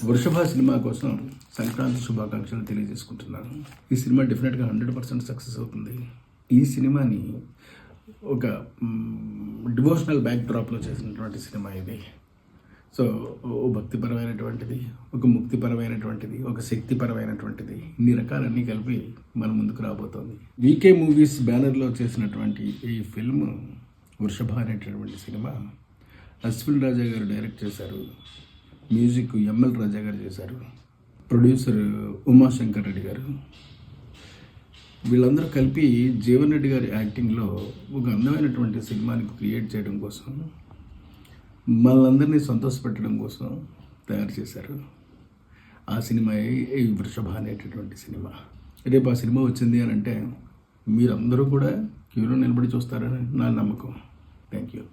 వృషభ సినిమా కోసం సంక్రాంతి శుభాకాంక్షలు తెలియజేసుకుంటున్నాను. ఈ సినిమా డెఫినెట్గా 100% సక్సెస్ అవుతుంది. ఈ సినిమాని ఒక డివోషనల్ బ్యాక్ డ్రాప్లో చేసినటువంటి సినిమా ఇది. సో ఓ భక్తిపరమైనటువంటిది, ఒక ముక్తిపరమైనటువంటిది, ఒక శక్తిపరమైనటువంటిది, ఇన్ని రకాలన్నీ కలిపి మన ముందుకు రాబోతోంది. వీకే మూవీస్ బ్యానర్లో చేసినటువంటి ఈ ఫిల్మ్ వృషభ అనేటటువంటి సినిమా అశ్విన్ రాజా గారు డైరెక్ట్ చేశారు. మ్యూజిక్ ఎంఎల్ రాజా గారు చేశారు. ప్రొడ్యూసర్ ఉమాశంకర్ రెడ్డి గారు. వీళ్ళందరూ కలిపి జీవన్ రెడ్డి గారి యాక్టింగ్లో ఒక అందమైనటువంటి సినిమాని క్రియేట్ చేయడం కోసం, మనందరినీ సంతోషపెట్టడం కోసం తయారు చేశారు. ఆ సినిమా ఈ వృషభ అనేటటువంటి సినిమా. రేపు ఆ సినిమా వచ్చింది అని అంటే మీరందరూ కూడా క్యూలో నిలబడి చూస్తారని నా నమ్మకం. Thank you.